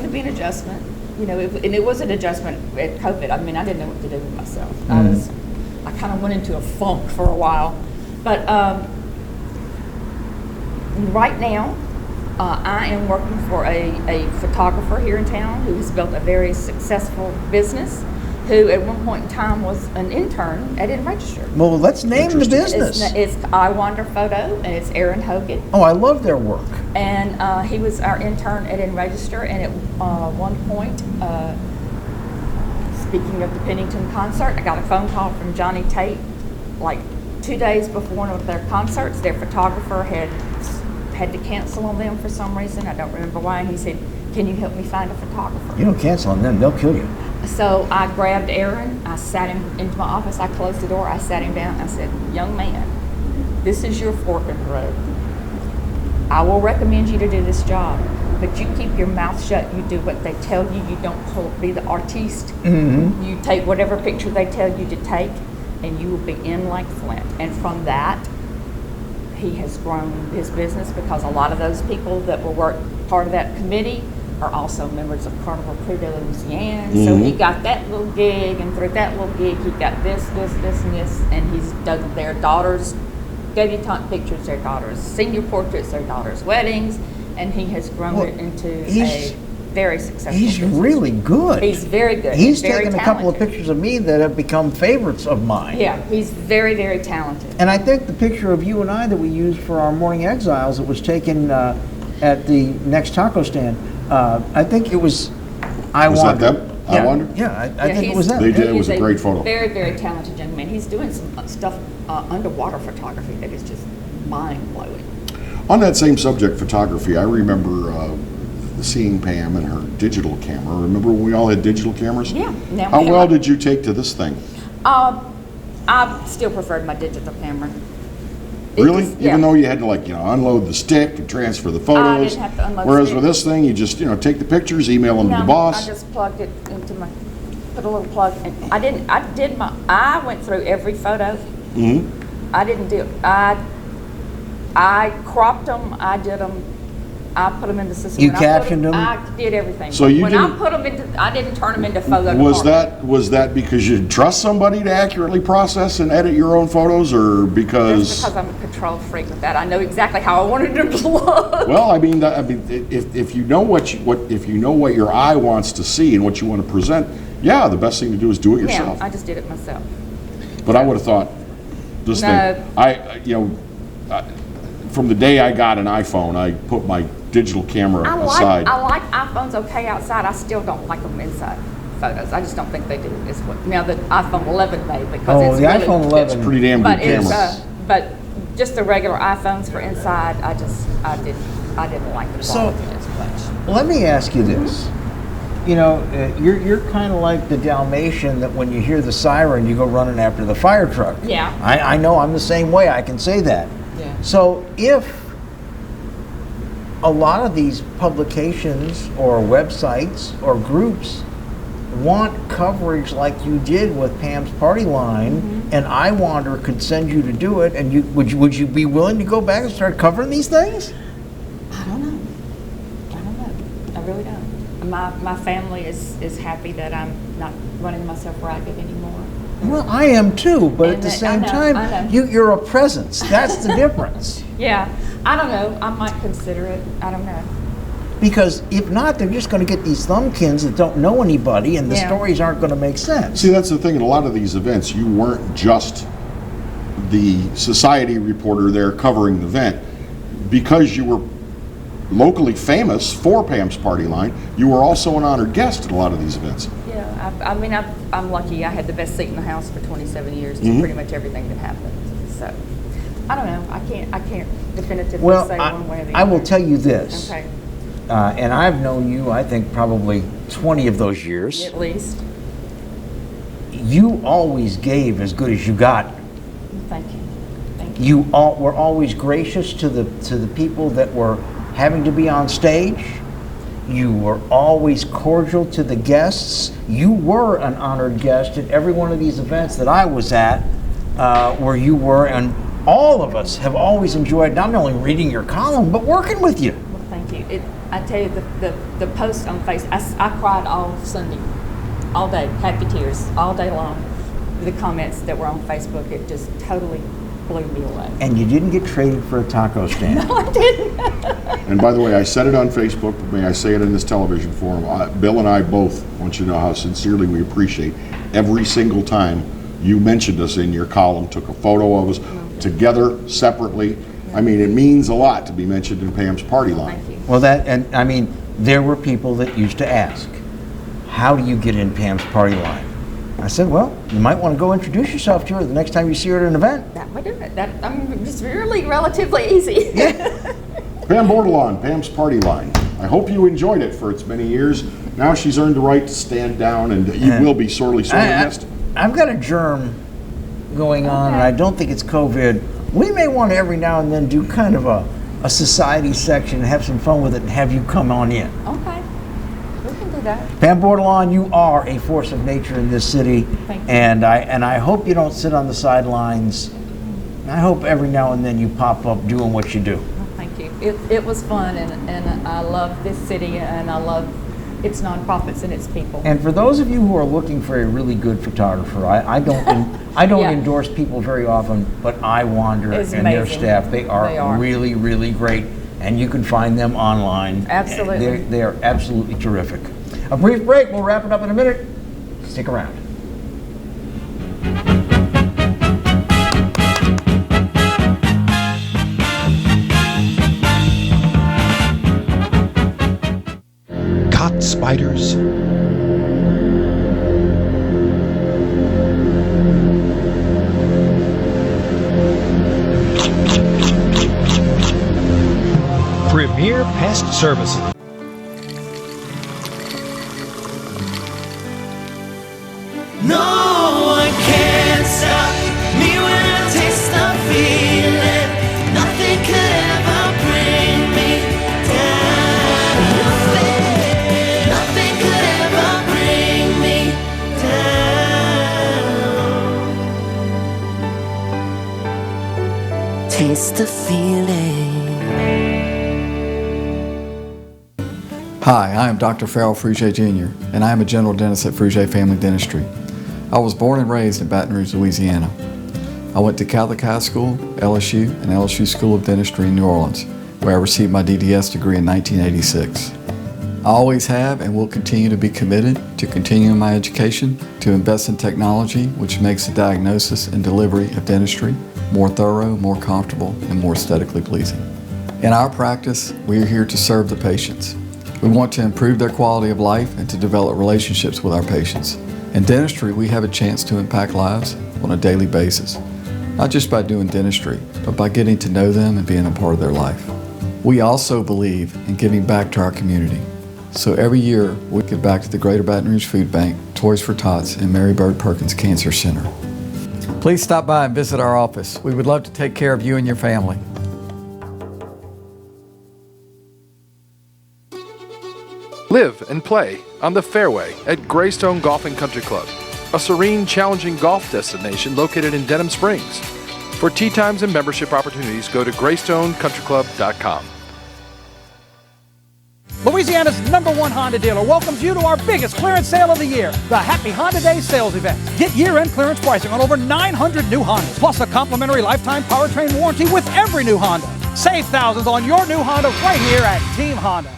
be an adjustment. And it was an adjustment at COVID. I mean, I didn't know what to do with myself. I kind of went into a funk for a while. But right now, I am working for a photographer here in town who has built a very successful business, who at one point in time was an intern at InRegister. Well, let's name the business. It's I Wander Photo, and it's Aaron Hogan. Oh, I love their work. And he was our intern at InRegister, and at one point, speaking of the Pennington concert, I got a phone call from Johnny Tate, like 2 days before one of their concerts. Their photographer had to cancel on them for some reason. I don't remember why. And he said, "Can you help me find a photographer?" You don't cancel on them; they'll kill you. So I grabbed Aaron. I sat him into my office. I closed the door. I sat him down. I said, "Young man, this is your fork in the road. I will recommend you to do this job, but you keep your mouth shut. You do what they tell you. You don't be the artiste. You take whatever picture they tell you to take, and you will be in like flint." And from that, he has grown his business, because a lot of those people that were part of that committee are also members of Carnival Crew de Louisiane. So he got that little gig, and through that little gig, he got this, and this, and he's done their daughters' debutante pictures, their daughters' senior portraits, their daughters' weddings, and he has grown it into a very successful He's business. really good. He's very good. He's very taken a couple of pictures of me that have become favorites of mine. Yeah, he's very, very talented. And I think the picture of you and I that we used for our morning Exiles, that was taken at the next taco stand, I think it was I Wander. Was that them? I Wander? Yeah, I think it was them. It was a great photo. Very, very talented young man. He's doing some stuff, underwater photography, that is just mind-blowing. On that same subject, photography, I remember seeing Pam and her digital camera. Remember when we all had digital cameras? Yeah. How well did you take to this thing? I still preferred my digital camera. Really? Even though you had to unload the stick and transfer the photos? I didn't have to unload Whereas the with this thing, you just take the pictures, email them to the boss. I just plugged it into put a little plug, and I went through every photo. I didn't do, I cropped them, I did them, I put them in the system. You captioned them? I did everything. So you when I put them into, I didn't turn them into photo department. Was that because you trust somebody to accurately process and edit your own photos, or because? Just because I'm a control freak with that. I know exactly how I wanted them to look. Well, I mean, if you know if you know what your eye wants to see and what you want to present, yeah, the best thing to do is do it yourself. Yeah, I just did it myself. But I would have thought this thing. From the day I got an iPhone, I put my digital camera I aside. like iPhones okay outside. I still don't like them inside photos. I just don't think they do as well. Now the iPhone 11 may because the really, iPhone 11 it's pretty damn good camera. But just the regular iPhones for inside, I didn't like the quality as much. Let me ask you this. You know, you're kind of like the Dalmatian that when you hear the siren, you go running after the fire truck. Yeah. I know I'm the same way. I can say that. Yeah. So if a lot of these publications or websites or groups want coverage like you did with Pam's Party Line, and I Wander could send you to do it, and would you be willing to go back and start covering these things? I don't know. I really don't. My family is happy that I'm not running myself ragged anymore. Well, I am too, but And at the that- same I know. time, you're a presence. That's the difference. Yeah, I don't know. I might consider it. I don't know. Because if not, they're just going to get these thumbkins that don't know anybody, and the Yeah. stories aren't going to make sense. See, that's the thing. In a lot of these events, you weren't just the society reporter there covering the event. Because you were locally famous for Pam's Party Line, you were also an honored guest at a lot of these events. Yeah, I mean, I'm lucky. I had the best seat in the house for 27 years to pretty much everything that happened. So, I don't know. I can't definitively Well, say one way or the I other. will tell you this, Okay, and I've known you, I think, probably 20 of those years. at least. You always gave as good as you got. Thank you. You were always gracious to the people that were having to be on stage. You were always cordial to the guests. You were an honored guest at every one of these events that I was at, where you were, and all of us have always enjoyed not only reading your column, but working with you. Well, thank you. I tell you, the post on Facebook, I cried all Sunday, all day, happy tears, all day long. The comments that were on Facebook, it just totally blew me away. And you didn't get traded for a taco stand. No, I didn't. And by the way, I said it on Facebook, but may I say it in this television forum. Bill and I both want you to know how sincerely we appreciate every single time you mentioned us in your column, took a photo of us together, separately. I mean, it means a lot to be mentioned in Pam's Party Line. Thank you. Well, I mean, there were people that used to ask, how do you get in Pam's Party Line? I said, well, you might want to go introduce yourself to her the next time you see her at an event. That would do it. It's really relatively easy. Pam Bordelon, Pam's Party Line. I hope you enjoyed it for its many years. Now she's earned the right to stand down, and you will be sorely missed. I've got a germ going on, and I don't think it's COVID. We may want to every now and then do kind of a society section and have some fun with it and have you come on in. Okay. We can do that. Pam Bordelon, you are a force of nature in this city. Thank you. And I hope you don't sit on the sidelines. I hope every now and then you pop up doing what you do. Well, thank you. It was fun, and I love this city, and I love its nonprofits and its people. And for those of you who are looking for a really good photographer, I don't Yeah. endorse people very often, but I Wander It's and their amazing. staff, they are They are. really, really great, and you can find them online. Absolutely. They are absolutely terrific. A brief break, we'll wrap it up in a minute. Stick around. Caught spiders? Premier Pest Services. No one can stop me when I taste the feeling. Nothing could ever bring me down. Nothing could ever bring me down. Taste the feeling. Hi, I am Dr. Farrell Frugier Jr., and I am a general dentist at Frugier Family Dentistry. I was born and raised in Baton Rouge, Louisiana. I went to Catholic High School, LSU, and LSU School of Dentistry in New Orleans, where I received my DDS degree in 1986. I always have and will continue to be committed to continuing my education, to invest in technology which makes the diagnosis and delivery of dentistry more thorough, more comfortable, and more aesthetically pleasing. In our practice, we are here to serve the patients. We want to improve their quality of life and to develop relationships with our patients. In dentistry, we have a chance to impact lives on a daily basis, not just by doing dentistry, but by getting to know them and being a part of their life. We also believe in giving back to our community. So every year, we give back to the Greater Baton Rouge Food Bank, Toys for Tots, and Mary Bird Perkins Cancer Center. Please stop by and visit our office. We would love to take care of you and your family. Live and play on the fairway at Greystone Golf and Country Club, a serene, challenging golf destination located in Denham Springs. For tee times and membership opportunities, go to GreystoneCountryClub.com. Louisiana's #1 Honda dealer welcomes you to our biggest clearance sale of the year, the Happy Honda Day sales event. Get year-end clearance pricing on over 900 new Hondas, plus a complimentary lifetime powertrain warranty with every new Honda. Save thousands on your new Honda right here at Team Honda.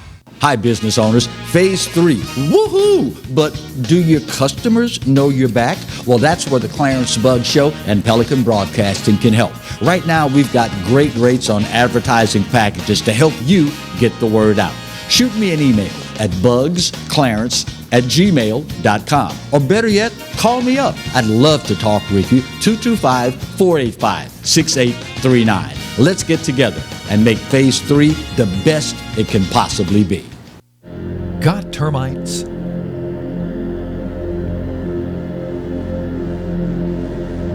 Hi, business owners. Phase 3. Woohoo! But do your customers know you're back? Well, that's where the Clarence Bugg Show and Pelican Broadcasting can help. Right now, we've got great rates on advertising packages to help you get the word out. Shoot me an email at bugsclarence@gmail.com. Or better yet, call me up. I'd love to talk with you. 225-485-6839. Let's get together and make Phase 3 the best it can possibly be. Got termites?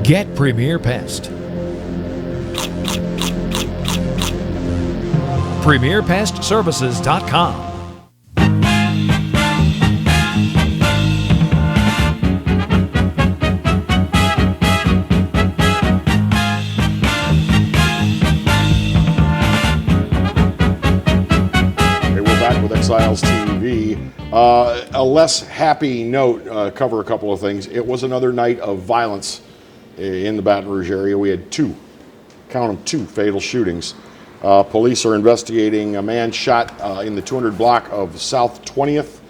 Get Premier Pest. PremierPestServices.com. Exiles TV. A less happy note, cover a couple of things. It was another night of violence in the Baton Rouge area. We had two fatal shootings. Police are investigating a man shot in the 200 block of South 20th.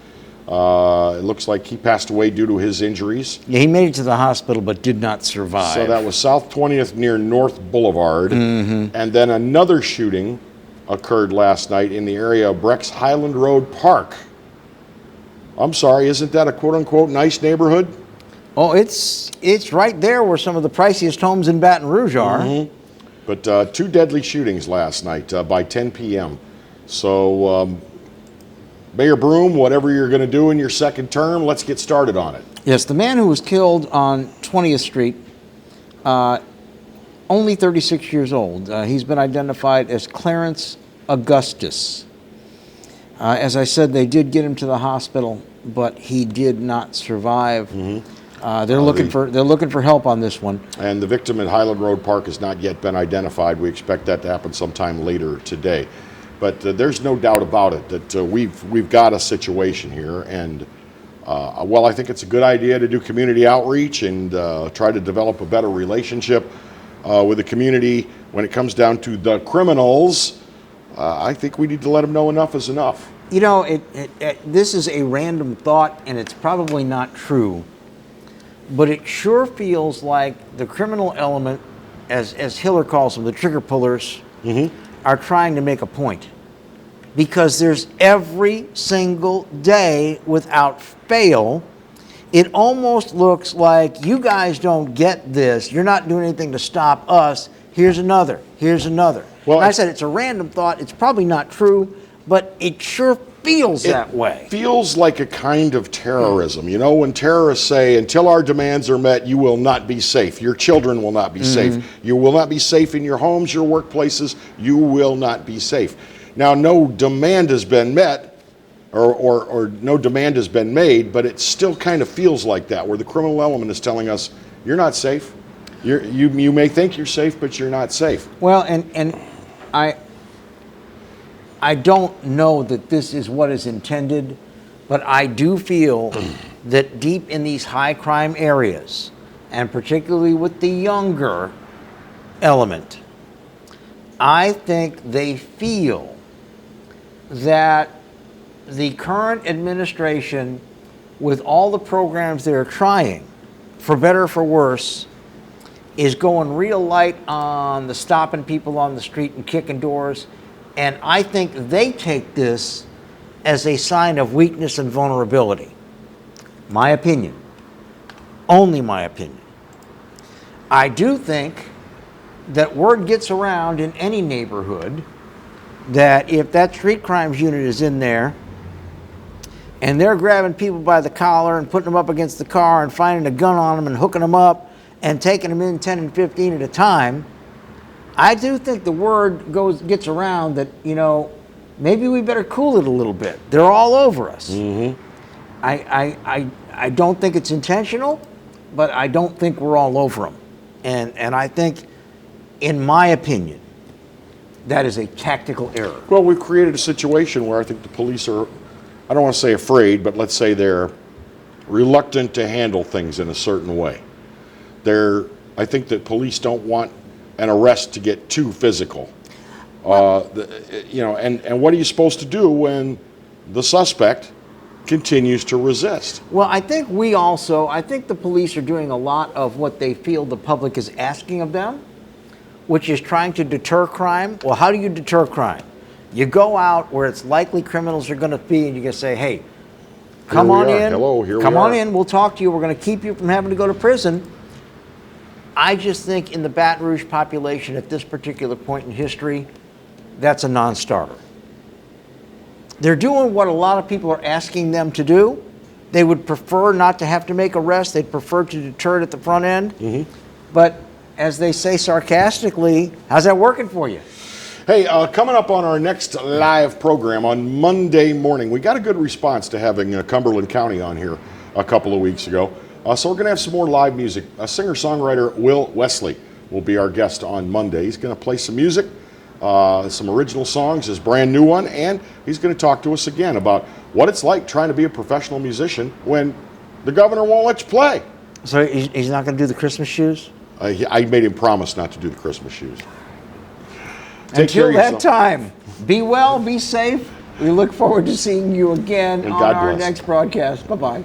It looks like he passed away due to his injuries. Yeah, he made it to the hospital but did not survive. So that was South 20th near North Boulevard. Mm-hmm. And then another shooting occurred last night in the area of Breck's Highland Road Park. I'm sorry, isn't that a quote-unquote nice neighborhood? Oh, it's right there where some of the priciest homes in Baton Rouge are. Mm-hmm. But two deadly shootings last night by 10 p.m. So, Mayor Broom, whatever you're going to do in your second term, let's get started on it. Yes, the man who was killed on 20th Street, only 36 years old. He's been identified as Clarence Augustus. As I said, they did get him to the hospital, but he did not survive. Mm-hmm. They're looking for help on this one. And the victim at Highland Road Park has not yet been identified. We expect that to happen sometime later today. But there's no doubt about it that we've got a situation here, and well, I think it's a good idea to do community outreach and try to develop a better relationship with the community when it comes down to the criminals. I think we need to let them know enough is enough. You know, this is a random thought, and it's probably not true, but it sure feels like the criminal element, as Hiller calls them, the trigger pullers, are trying to make a point. Because there's every single day, without fail, it almost looks like you guys don't get this. You're not doing anything to stop us. Here's another. Here's another. Well, I said it's a random thought. It's probably not true, but it sure feels that way. It feels like a kind of terrorism. You know, when terrorists say, until our demands are met, you will not be safe. Your children will not be safe. You will not be safe in your homes, your workplaces. You will not be safe. Now, no demand has been met, or no demand has been made, but it still kind of feels like that, where the criminal element is telling us, you're not safe. You may think you're safe, but you're not safe. Well, and I don't know that this is what is intended, but I do feel that deep in these high crime areas, and particularly with the younger element, I think they feel that the current administration, with all the programs they're trying, for better or for worse, is going real light on the stopping people on the street and kicking doors, And I think they take this as a sign of weakness and vulnerability. My opinion. Only my opinion. I do think that word gets around in any neighborhood that if that street crimes unit is in there and they're grabbing people by the collar and putting them up against the car and finding a gun on them and hooking them up and taking them in 10 and 15 at a time, I do think the word gets around that, you know, maybe we better cool it a little bit. They're all over us. I don't think it's intentional, but I don't think we're all over them. And I think, in my opinion, that is a tactical error. Well, we've created a situation where I think the police are, I don't want to say afraid, but let's say they're reluctant to handle things in a certain way. I think that police don't want an arrest to get too physical. You know, and what are you supposed to do when the suspect continues to resist? Well, I think the police are doing a lot of what they feel the public is asking of them, which is trying to deter crime. Well, how do you deter crime? You go out where it's likely criminals are going to be, and you can say, hey, come on in. Hello, here we are. Come on in. We'll talk to you. We're going to keep you from having to go to prison. I just think in the Baton Rouge population at this particular point in history, that's a non-starter. They're doing what a lot of people are asking them to do. They would prefer not to have to make arrests. They'd prefer to deter it at the front end. But as they say sarcastically, how's that working for you? Hey, coming up on our next live program on Monday morning, we got a good response to having Cumberland County on here a couple of weeks ago. So we're going to have some more live music. Singer-songwriter Will Wesley will be our guest on Monday. He's going to play some music, some original songs, his brand new one, and he's going to talk to us again about what it's like trying to be a professional musician when the governor won't let you play. So he's not going to do the Christmas shoes? I made him promise not to do the Christmas shoes. Until that time, be well, be safe. We look forward to seeing you again on our next broadcast. Bye-bye.